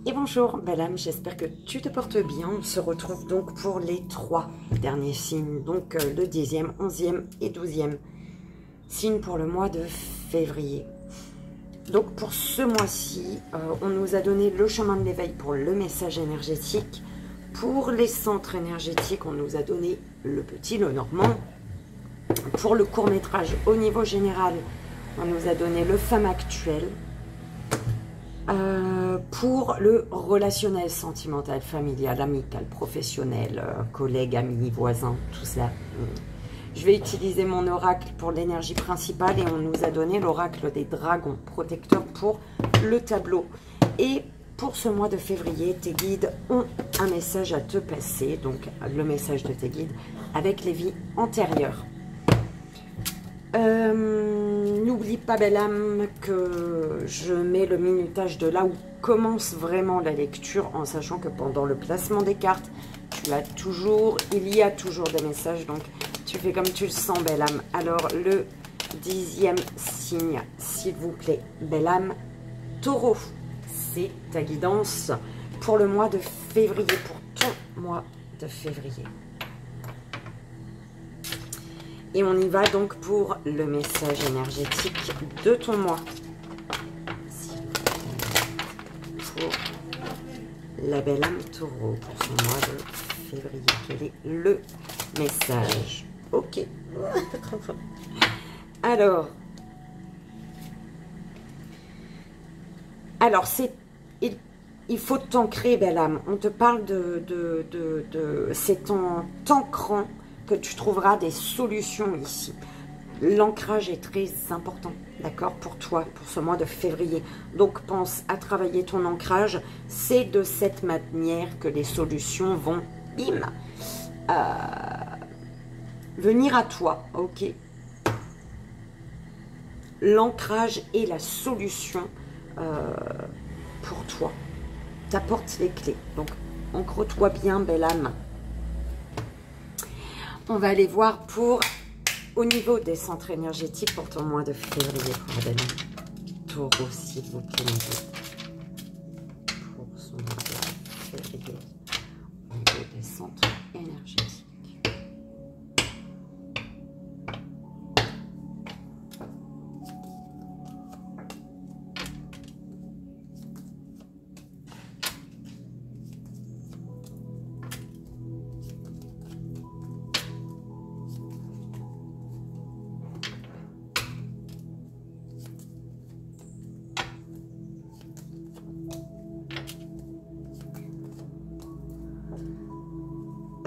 Et bonjour, belle âme, j'espère que tu te portes bien. On se retrouve donc pour les 3 derniers signes, donc le 10e, 11e et 12e signe pour le mois de février. Donc pour ce mois-ci, on nous a donné le chemin de l'éveil pour le message énergétique. Pour les centres énergétiques, on nous a donné le petit, le normand. Pour le court-métrage au niveau général, on nous a donné le femme actuelle. Pour le relationnel, sentimental, familial, amical, professionnel, collègues, amis, voisins, tout ça. Je vais utiliser mon oracle pour l'énergie principale et on nous a donné l'oracle des dragons protecteurs pour le tableau. Et pour ce mois de février, tes guides ont un message à te passer, donc le message de tes guides avec les vies antérieures. N'oublie pas, belle âme, que je mets le minutage de là où commence vraiment la lecture, en sachant que pendant le placement des cartes, il y a toujours des messages, donc tu fais comme tu le sens, belle âme. Alors, le 10e signe, s'il vous plaît, belle âme, taureau, c'est ta guidance pour le mois de février, pour ton mois de février. Et on y va donc pour le message énergétique de ton mois. Pour la belle âme taureau, pour son mois de février. Quel est le message? Ok. Alors, il faut t'ancrer, belle âme. On te parle c'est en t'ancrant que tu trouveras des solutions ici. L'ancrage est très important, d'accord, pour toi, pour ce mois de février. Donc, pense à travailler ton ancrage. C'est de cette manière que les solutions vont, bim, venir à toi, ok. L'ancrage est la solution pour toi. T'apporte les clés. Donc, ancre-toi bien, belle âme. On va aller voir pour, au niveau des centres énergétiques pour ton mois de février, pour la belle taureau, s'il vous plaît, pour son mois de février, au niveau des centres énergétiques.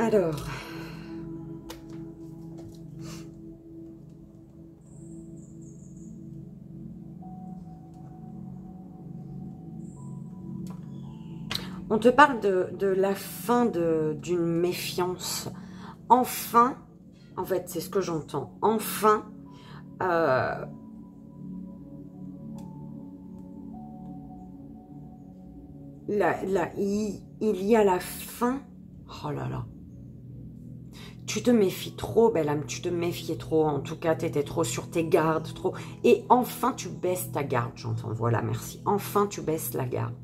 Alors, on te parle de la fin d'une méfiance. Enfin, en fait, c'est ce que j'entends. Enfin, il y a la fin. Oh là là. Tu te méfies trop, belle âme, tu te méfiais trop. En tout cas, tu étais trop sur tes gardes, trop. Et enfin, tu baisses ta garde, j'entends. Voilà, merci. Enfin, tu baisses la garde.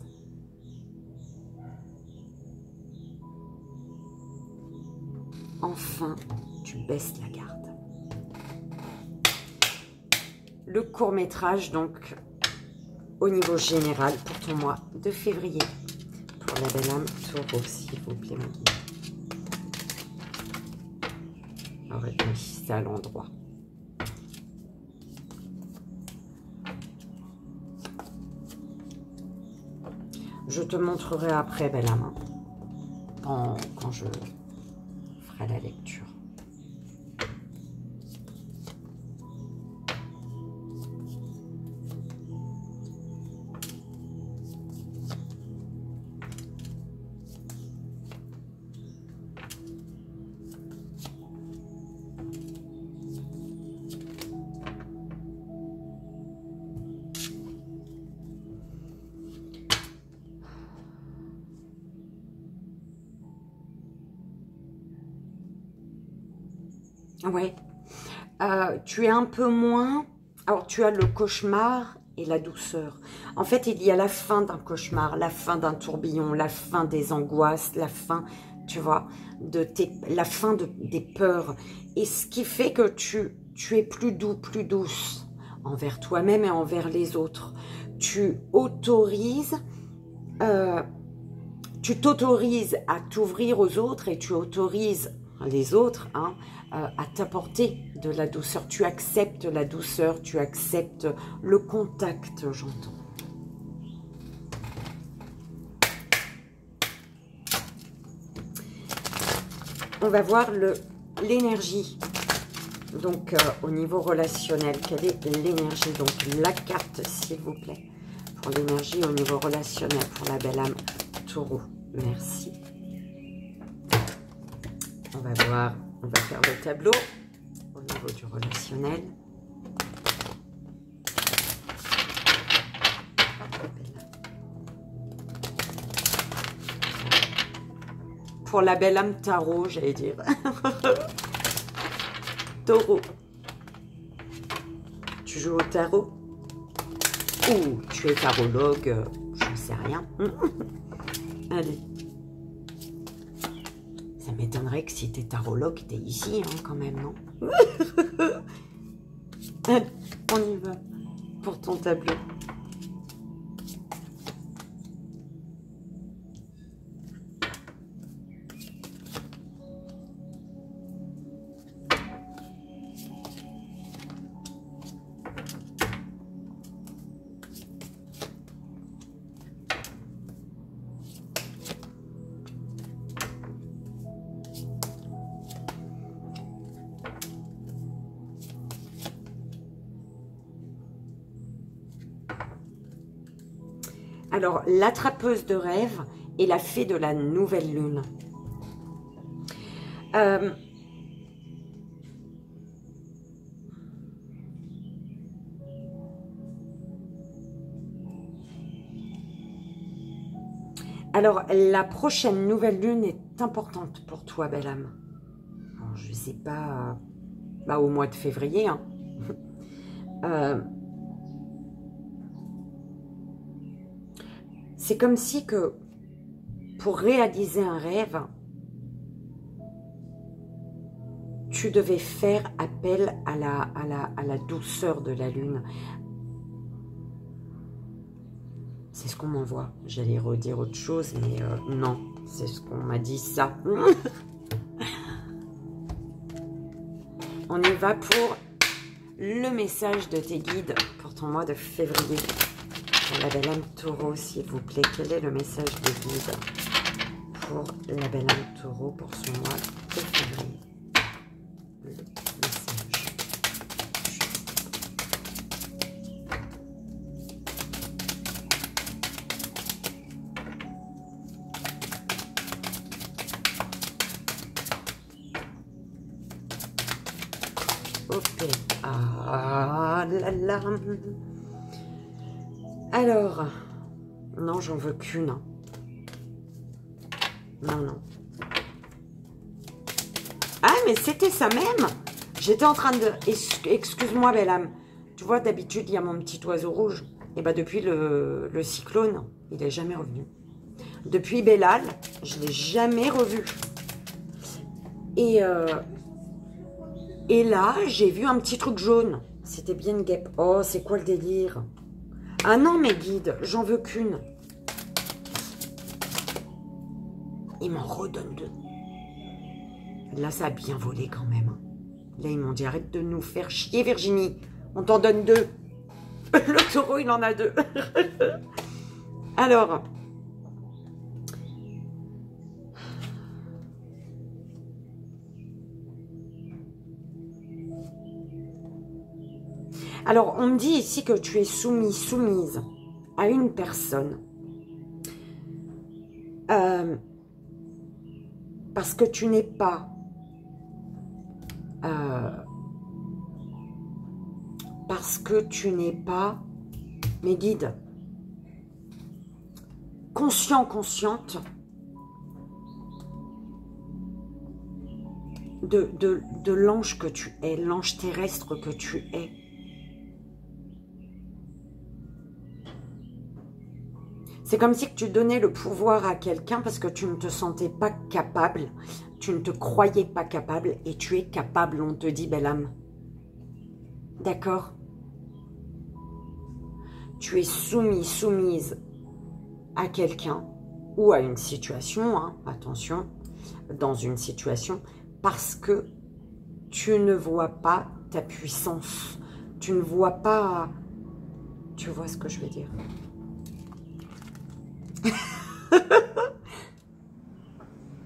Enfin, tu baisses la garde. Le court-métrage, donc, au niveau général, pour ton mois de février. Pour la belle âme taureau, s'il vous plaît, mon guide. Oui, c'est à l'endroit. Je te montrerai après, belle âme, quand je ferai la lecture. Ouais. Tu es un peu moins... Alors, tu as le cauchemar et la douceur. En fait, il y a la fin d'un cauchemar, la fin d'un tourbillon, la fin des angoisses, la fin, tu vois, la fin des peurs. Et ce qui fait que tu es plus doux, plus douce envers toi-même et envers les autres. Tu t'autorises à t'ouvrir aux autres et tu autorises les autres à t'apporter de la douceur. Tu acceptes la douceur, tu acceptes le contact, j'entends. On va voir l'énergie. Donc, au niveau relationnel, quelle est l'énergie? Donc, la carte, s'il vous plaît, pour l'énergie au niveau relationnel, pour la belle âme Taureau. Merci. On va voir, on va faire le tableau au niveau du relationnel. Pour la belle âme tarot, j'allais dire. Taureau. Tu joues au tarot? Ou tu es tarologue? Je ne sais rien. Allez. Ça m'étonnerait que si tu es tarologue, tu es ici, hein, quand même, non? Allez, on y va pour ton tableau. Alors, l'attrapeuse de rêve et la fée de la nouvelle lune. Alors, la prochaine nouvelle lune est importante pour toi, belle âme. Alors, je ne sais pas, au mois de février, hein. C'est comme si que pour réaliser un rêve, tu devais faire appel à la douceur de la lune. C'est ce qu'on m'envoie. J'allais redire autre chose, mais non, c'est ce qu'on m'a dit, ça. On y va pour le message de tes guides pour ton mois de février. Pour la belle âme Taureau, s'il vous plaît, quel est le message des guides pour la belle âme Taureau pour son mois de février? Le message. Ok. Ah là là. Alors, non, j'en veux qu'une. Non, non. Ah, mais c'était ça même. J'étais en train de... Excuse-moi, belle âme. Tu vois, d'habitude, il y a mon petit oiseau rouge. Et bien, depuis le cyclone, il n'est jamais revenu. Depuis Bellal, je ne l'ai jamais revu. Et là, j'ai vu un petit truc jaune. C'était bien une guêpe. Oh, c'est quoi le délire? Ah non, mes guides, j'en veux qu'une. Ils m'en redonnent deux. Là, ça a bien volé quand même. Là, ils m'ont dit, arrête de nous faire chier, Virginie. On t'en donne deux. Le taureau, il en a deux. Alors. Alors, on me dit ici que tu es soumise à une personne. Parce que tu n'es pas... mes guides, consciente de l'ange que tu es, l'ange terrestre que tu es. C'est comme si tu donnais le pouvoir à quelqu'un parce que tu ne te sentais pas capable, tu ne te croyais pas capable et tu es capable, on te dit, belle âme. D'accord? Tu es soumise à quelqu'un ou à une situation, hein, attention, dans une situation, parce que tu ne vois pas ta puissance. Tu ne vois pas... Tu vois ce que je veux dire?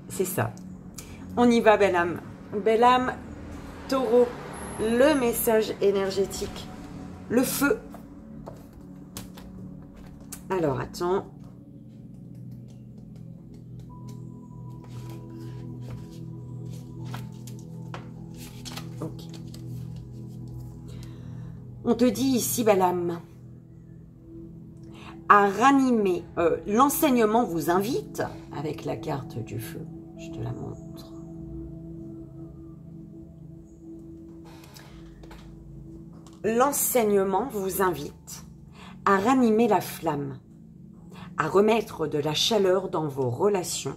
C'est ça. On y va, belle âme. Belle âme, taureau, le message énergétique. Le feu. Alors, attends. Ok. On te dit ici, belle âme, à ranimer. L'enseignement vous invite, avec la carte du feu. Je te la montre. L'enseignement vous invite à ranimer la flamme, à remettre de la chaleur dans vos relations,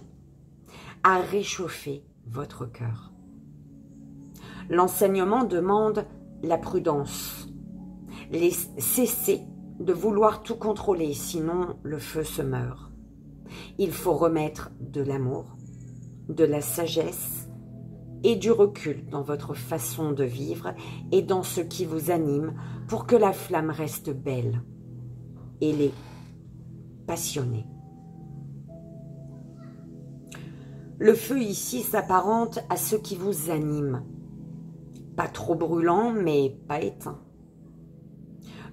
à réchauffer votre cœur. L'enseignement demande la prudence, cesser de vouloir tout contrôler, sinon le feu se meurt. Il faut remettre de l'amour, de la sagesse et du recul dans votre façon de vivre et dans ce qui vous anime pour que la flamme reste belle et passionnée. Le feu ici s'apparente à ce qui vous anime. Pas trop brûlant, mais pas éteint.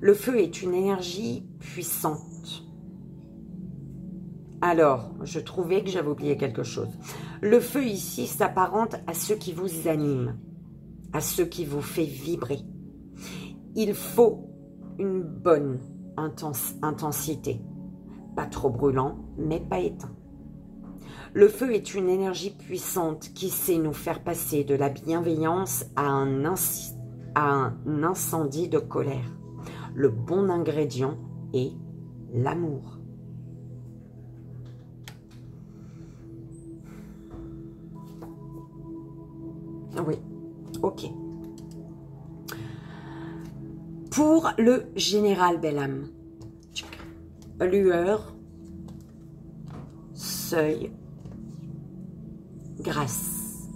Le feu est une énergie puissante. Alors, je trouvais que j'avais oublié quelque chose. Le feu ici s'apparente à ce qui vous anime, à ce qui vous fait vibrer. Il faut une bonne intensité. Pas trop brûlant, mais pas éteint. Le feu est une énergie puissante qui sait nous faire passer de la bienveillance à un incendie de colère. Le bon ingrédient est l'amour. Oui, ok. Pour le général, belle âme, lueur, seuil, grâce.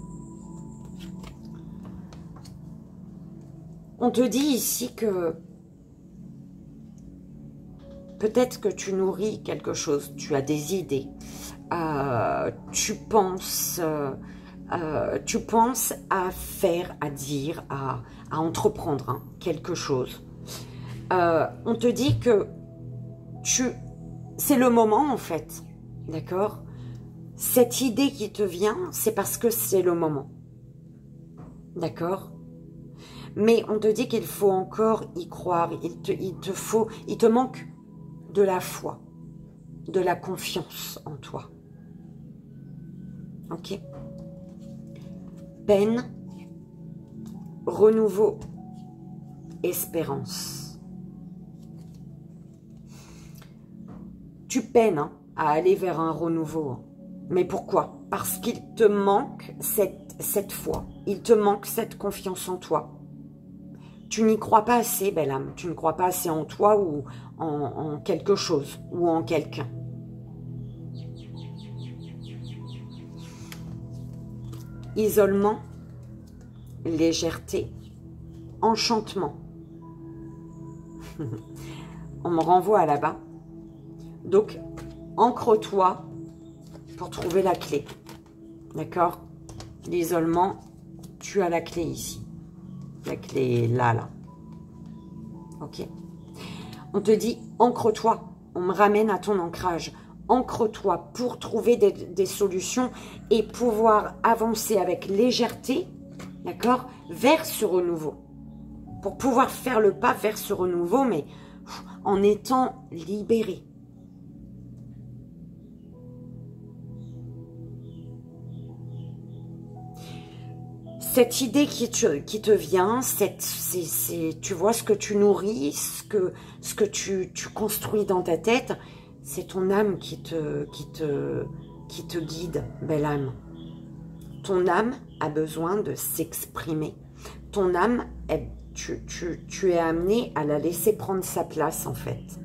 On te dit ici que peut-être que tu nourris quelque chose, tu as des idées, tu penses à faire, à dire, à entreprendre hein, quelque chose. On te dit que c'est le moment en fait, d'accord? Cette idée qui te vient, c'est parce que c'est le moment. D'accord? Mais on te dit qu'il faut encore y croire. Il te manque de la foi, de la confiance en toi. Ok? Peine, renouveau, espérance. Tu peines hein, à aller vers un renouveau. Hein. Mais pourquoi? Parce qu'il te manque cette foi. Il te manque cette confiance en toi. Tu n'y crois pas assez, belle âme. Tu ne crois pas assez en toi ou en quelque chose ou en quelqu'un. Isolement, légèreté, enchantement. On me renvoie là-bas. Donc, ancre-toi pour trouver la clé. D'accord? L'isolement, tu as la clé ici. La clé est là. Ok? On te dit, ancre-toi. On me ramène à ton ancrage. Ancre-toi pour trouver des solutions et pouvoir avancer avec légèreté, d'accord, vers ce renouveau. Pour pouvoir faire le pas vers ce renouveau, mais en étant libéré. Cette idée qui te vient, tu vois ce que tu nourris, ce que tu construis dans ta tête, c'est ton âme qui te guide, belle âme. Ton âme a besoin de s'exprimer. Ton âme, tu es amené à la laisser prendre sa place, en fait.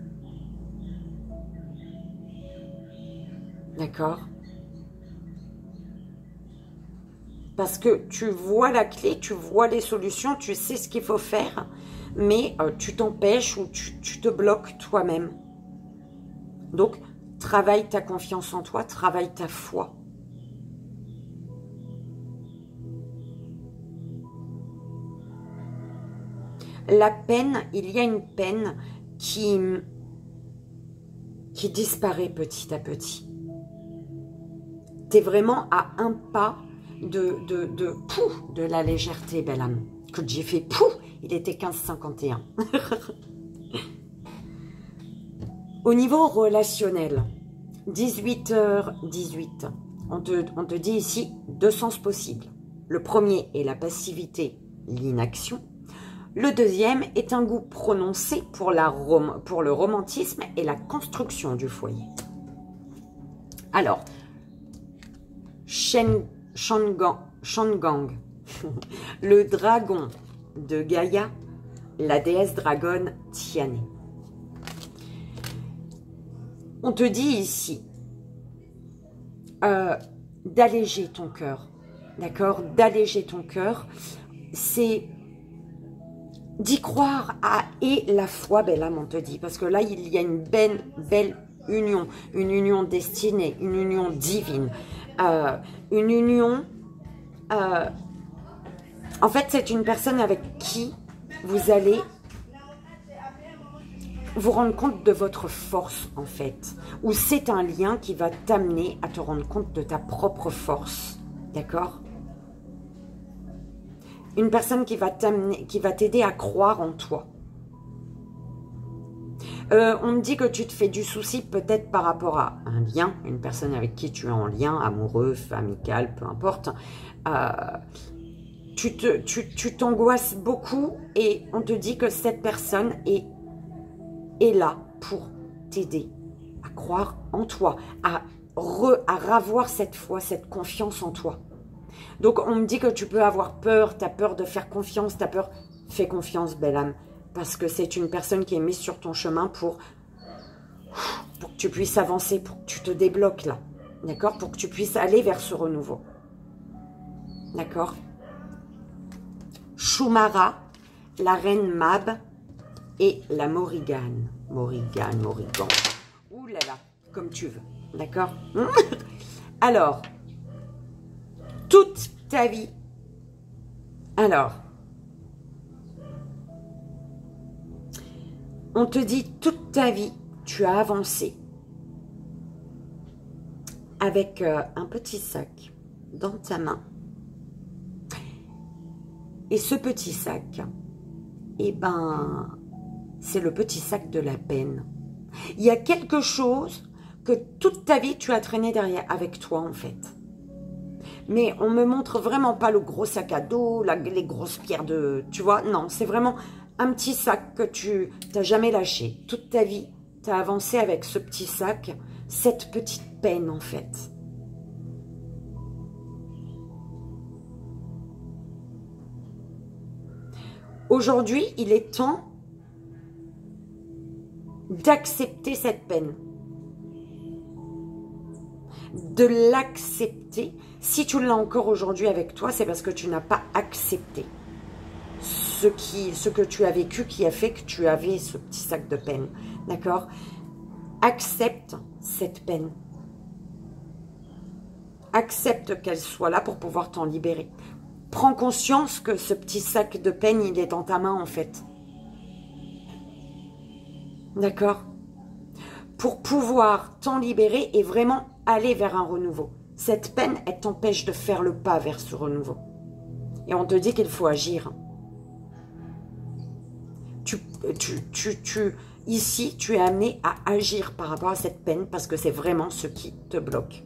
D'accord? Parce que tu vois la clé, tu vois les solutions, tu sais ce qu'il faut faire, mais tu t'empêches ou tu te bloques toi-même. Donc, travaille ta confiance en toi, travaille ta foi. La peine, il y a une peine qui disparaît petit à petit. Tu es vraiment à un pas de la légèreté, belle âme. Que j'ai fait, il était 15,51. Au niveau relationnel, 18h18, on te dit ici deux sens possibles. Le premier est la passivité, l'inaction. Le deuxième est un goût prononcé pour le romantisme et la construction du foyer. Alors, Shangang, le dragon de Gaïa, la déesse dragonne Tiané. On te dit ici d'alléger ton cœur, d'accord? D'alléger ton cœur, c'est d'y croire et la foi, belle âme, on te dit, parce que là, il y a une belle union, une union destinée, une union divine, une union... en fait, c'est une personne avec qui vous allez vous rendre compte de votre force, en fait. Ou c'est un lien qui va t'amener à te rendre compte de ta propre force. D'accord? Une personne qui va t'aider à croire en toi. On me dit que tu te fais du souci peut-être par rapport à un lien, une personne avec qui tu es en lien, amoureux, amical, peu importe. Tu t'angoisses beaucoup et on te dit que cette personne est là pour t'aider à croire en toi, à ravoir cette foi, cette confiance en toi. Donc, on me dit que tu peux avoir peur, tu as peur de faire confiance, tu as peur. Fais confiance, belle âme, parce que c'est une personne qui est mise sur ton chemin pour que tu puisses avancer, pour que tu te débloques là, d'accord? Pour que tu puisses aller vers ce renouveau, d'accord? Shumara, la reine Mab et la Morrigan. Morrigan. Ouh là là, comme tu veux, d'accord? Alors, toute ta vie. Alors, on te dit toute ta vie, tu as avancé avec un petit sac dans ta main. Et ce petit sac, eh ben, c'est le petit sac de la peine. Il y a quelque chose que toute ta vie, tu as traîné derrière avec toi, en fait. Mais on me montre vraiment pas le gros sac à dos, les grosses pierres de... Tu vois, non, c'est vraiment un petit sac que tu n'as jamais lâché. Toute ta vie, tu as avancé avec ce petit sac, cette petite peine, en fait. Aujourd'hui, il est temps d'accepter cette peine. De l'accepter. Si tu l'as encore aujourd'hui avec toi, c'est parce que tu n'as pas accepté ce que tu as vécu qui a fait que tu avais ce petit sac de peine. D'accord? Accepte cette peine. Accepte qu'elle soit là pour pouvoir t'en libérer. Prends conscience que ce petit sac de peine, il est dans ta main en fait. D'accord? Pour pouvoir t'en libérer et vraiment aller vers un renouveau. Cette peine, elle t'empêche de faire le pas vers ce renouveau. Et on te dit qu'il faut agir. Ici, tu es amené à agir par rapport à cette peine parce que c'est vraiment ce qui te bloque.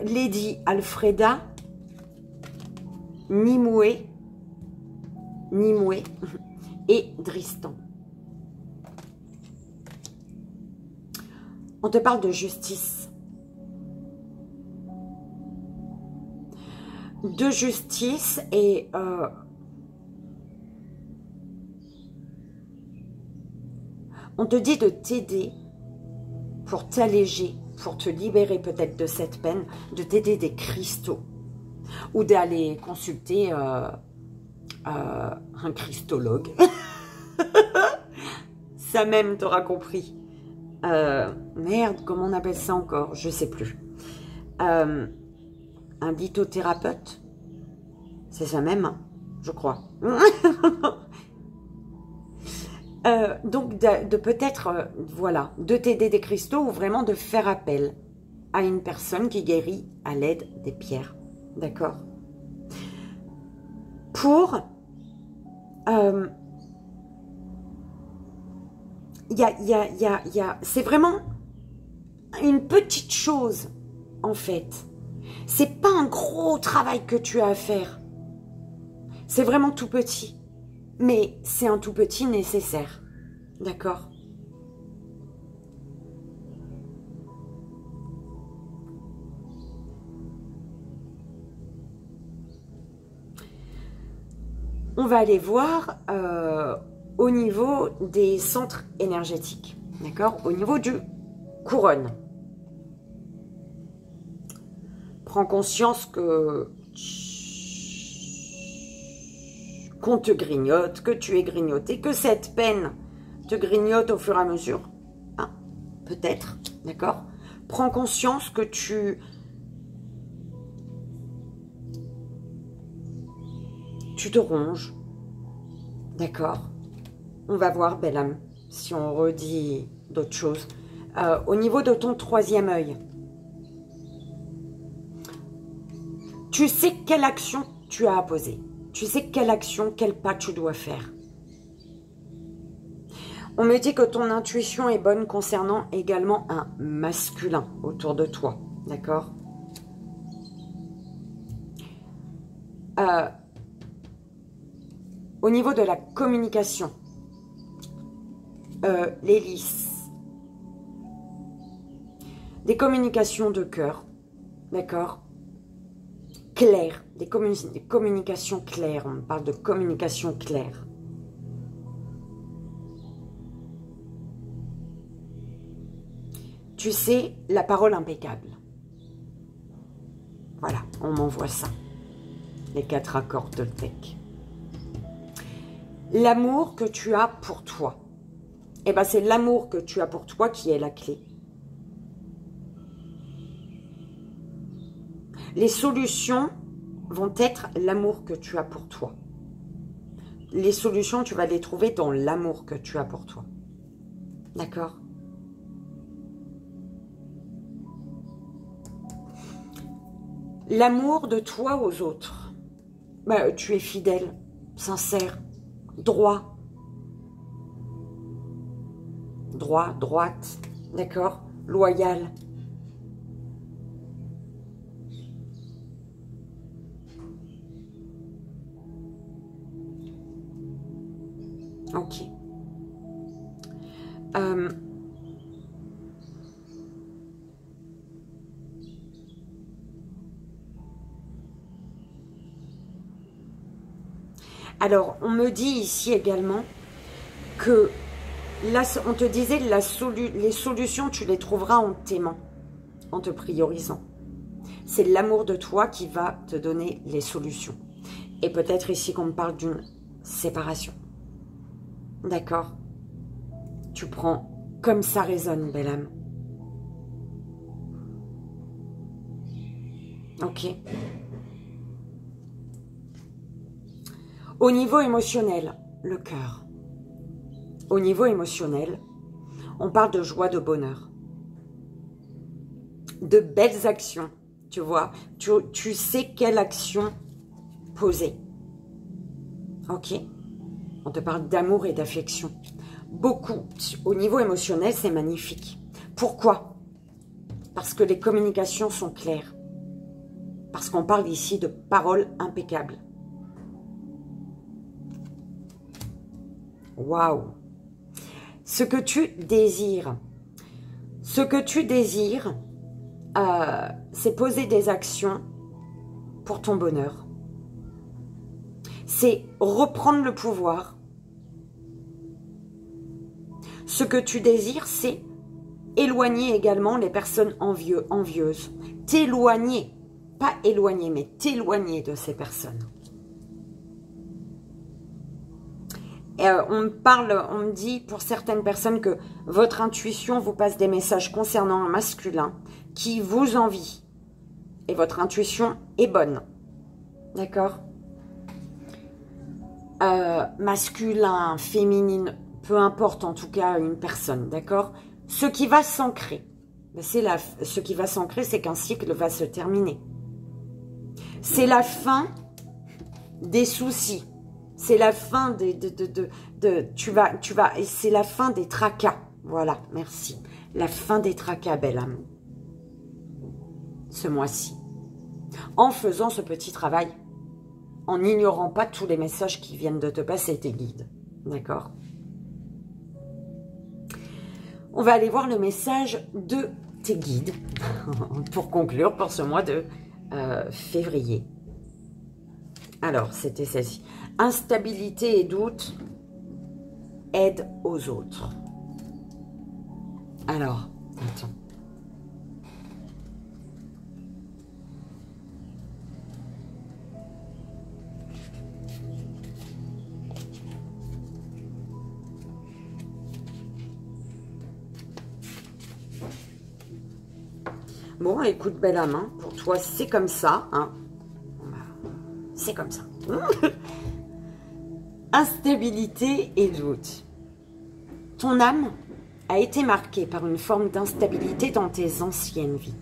Lady Alfreda, Nimue et Dristan. On te parle de justice. De justice et on te dit de t'aider pour t'alléger, pour te libérer peut-être de cette peine, de t'aider des cristaux ou d'aller consulter un christologue. Ça même t'aura compris. Merde, comment on appelle ça encore? Je sais plus. Un lithothérapeute. C'est ça même, je crois. Donc, de peut-être, voilà, de t'aider des cristaux ou vraiment de faire appel à une personne qui guérit à l'aide des pierres. D'accord? Pour... c'est vraiment une petite chose, en fait. C'est pas un gros travail que tu as à faire. C'est vraiment tout petit. Mais c'est un tout petit nécessaire. D'accord? On va aller voir au niveau des centres énergétiques. D'accord? Au niveau du couronne. Prends conscience que qu'on te grignote, que tu es grignoté, que cette peine te grignote au fur et à mesure. Hein, peut-être, d'accord? Prends conscience que tu te ronges. D'accord? On va voir, belle âme, si on redit d'autres choses. Au niveau de ton troisième œil, tu sais quelle action tu as à poser. Tu sais quelle action, quel pas tu dois faire. On me dit que ton intuition est bonne concernant également un masculin autour de toi. D'accord? Au niveau de la communication, l'hélice, des communications de cœur, d'accord? Claires, des communications claires, on parle de communication claire. Tu sais, la parole impeccable. Voilà, on m'envoie ça. Les 4 accords Toltec. L'amour que tu as pour toi. Eh bien, c'est l'amour que tu as pour toi qui est la clé. Les solutions vont être l'amour que tu as pour toi. Les solutions, tu vas les trouver dans l'amour que tu as pour toi. D'accord? L'amour de toi aux autres. Bah, tu es fidèle, sincère, droit. Droit, droite, d'accord? Loyal. Ok. Alors, on me dit ici également que, là, on te disait, les solutions, tu les trouveras en t'aimant, en te priorisant. C'est l'amour de toi qui va te donner les solutions. Et peut-être ici qu'on me parle d'une séparation. D'accord? Tu prends comme ça résonne, belle âme. Ok. Au niveau émotionnel, le cœur. Au niveau émotionnel, on parle de joie, de bonheur. De belles actions, tu vois. Tu sais quelle action poser. Ok? On te parle d'amour et d'affection. Beaucoup. Au niveau émotionnel, c'est magnifique. Pourquoi? Parce que les communications sont claires. Parce qu'on parle ici de paroles impeccables. Waouh! Ce que tu désires. Ce que tu désires, c'est poser des actions pour ton bonheur. C'est reprendre le pouvoir. Ce que tu désires, c'est éloigner également les personnes envieuses. T'éloigner, pas éloigner, mais t'éloigner de ces personnes. On me dit pour certaines personnes que votre intuition vous passe des messages concernant un masculin qui vous envie. Et votre intuition est bonne. D'accord? Masculin, féminine, peu importe en tout cas une personne. D'accord? Ce qui va s'ancrer, ce qui va s'ancrer, c'est qu'un cycle va se terminer. C'est la fin des soucis. C'est la fin c'est la fin des tracas. Voilà, merci. La fin des tracas, belle âme. Ce mois-ci. En faisant ce petit travail. En n'ignorant pas tous les messages qui viennent de te passer, tes guides. D'accord? On va aller voir le message de tes guides. Pour conclure pour ce mois de février. Alors, c'était celle-ci. Instabilité et doute, aide aux autres. Alors, attends. Bon, écoute, belle âme, hein, pour toi, c'est comme ça. Hein. C'est comme ça. Instabilité et doute. Ton âme a été marquée par une forme d'instabilité dans tes anciennes vies.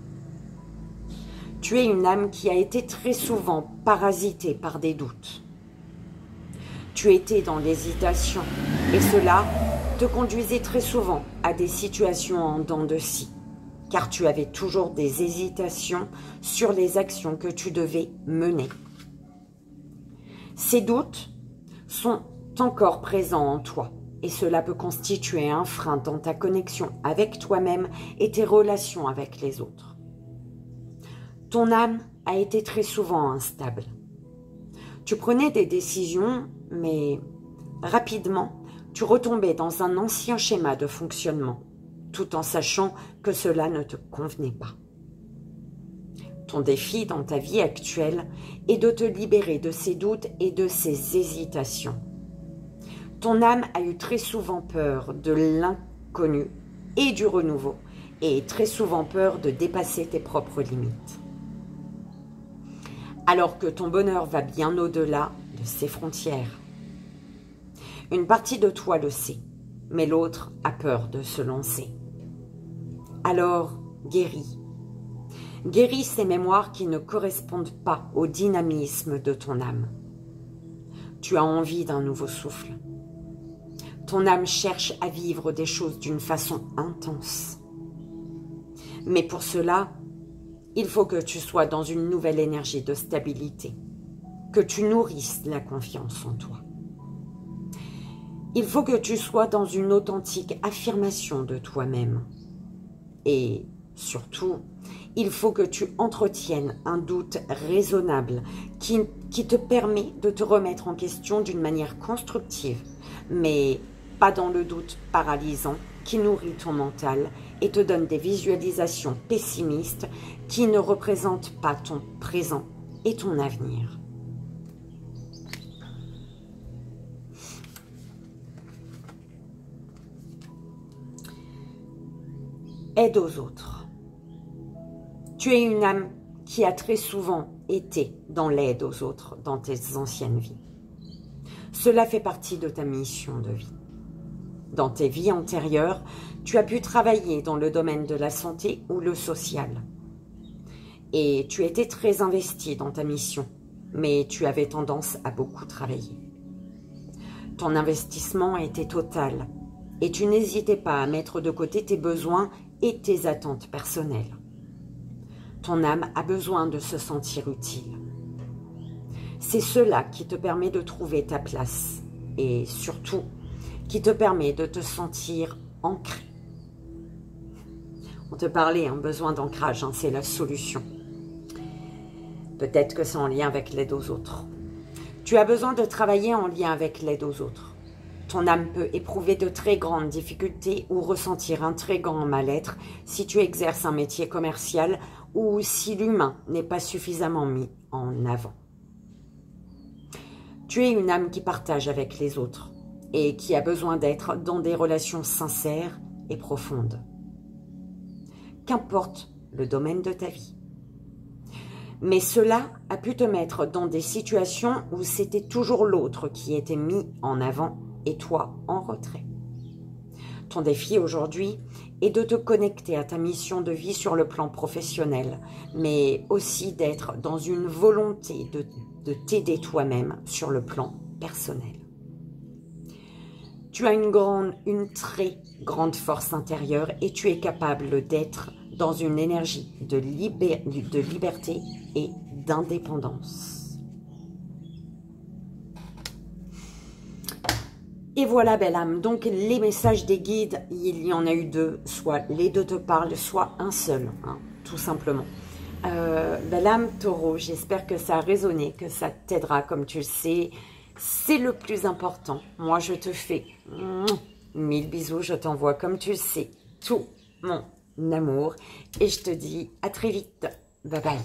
Tu es une âme qui a été très souvent parasitée par des doutes. Tu étais dans l'hésitation et cela te conduisait très souvent à des situations en dents de scie, car tu avais toujours des hésitations sur les actions que tu devais mener. Ces doutes sont encore présents en toi et cela peut constituer un frein dans ta connexion avec toi-même et tes relations avec les autres. Ton âme a été très souvent instable. Tu prenais des décisions, mais rapidement, tu retombais dans un ancien schéma de fonctionnement, tout en sachant que cela ne te convenait pas. Ton défi dans ta vie actuelle est de te libérer de ces doutes et de ces hésitations. Ton âme a eu très souvent peur de l'inconnu et du renouveau, et très souvent peur de dépasser tes propres limites. Alors que ton bonheur va bien au-delà de ces frontières. Une partie de toi le sait, mais l'autre a peur de se lancer. Alors, guéris. Guéris ces mémoires qui ne correspondent pas au dynamisme de ton âme. Tu as envie d'un nouveau souffle. Ton âme cherche à vivre des choses d'une façon intense. Mais pour cela, il faut que tu sois dans une nouvelle énergie de stabilité, que tu nourrisses la confiance en toi. Il faut que tu sois dans une authentique affirmation de toi-même. Et surtout, il faut que tu entretiennes un doute raisonnable qui te permet de te remettre en question d'une manière constructive, mais pas dans le doute paralysant qui nourrit ton mental et te donne des visualisations pessimistes qui ne représentent pas ton présent et ton avenir. Aide aux autres. Tu es une âme qui a très souvent été dans l'aide aux autres dans tes anciennes vies. Cela fait partie de ta mission de vie. Dans tes vies antérieures, tu as pu travailler dans le domaine de la santé ou le social. Et tu étais très investi dans ta mission, mais tu avais tendance à beaucoup travailler. Ton investissement était total et tu n'hésitais pas à mettre de côté tes besoins et tes attentes personnelles. Ton âme a besoin de se sentir utile. C'est cela qui te permet de trouver ta place et surtout qui te permet de te sentir ancré. On te parlait, un besoin d'ancrage, hein, c'est la solution. Peut-être que c'est en lien avec l'aide aux autres. Tu as besoin de travailler en lien avec l'aide aux autres. Ton âme peut éprouver de très grandes difficultés ou ressentir un très grand mal-être si tu exerces un métier commercial ou si l'humain n'est pas suffisamment mis en avant. Tu es une âme qui partage avec les autres et qui a besoin d'être dans des relations sincères et profondes. Qu'importe le domaine de ta vie. Mais cela a pu te mettre dans des situations où c'était toujours l'autre qui était mis en avant et toi en retrait. Ton défi aujourd'hui est de te connecter à ta mission de vie sur le plan professionnel, mais aussi d'être dans une volonté de t'aider toi-même sur le plan personnel. Tu as une très grande force intérieure et tu es capable d'être dans une énergie de liberté et d'indépendance. Et voilà, belle âme, donc les messages des guides, il y en a eu deux, soit les deux te parlent, soit un seul, hein, tout simplement. Belle âme taureau, j'espère que ça a résonné, que ça t'aidera, comme tu le sais, c'est le plus important. Moi, je te fais 1000 bisous, je t'envoie, comme tu le sais, tout mon amour, et je te dis à très vite, bye bye.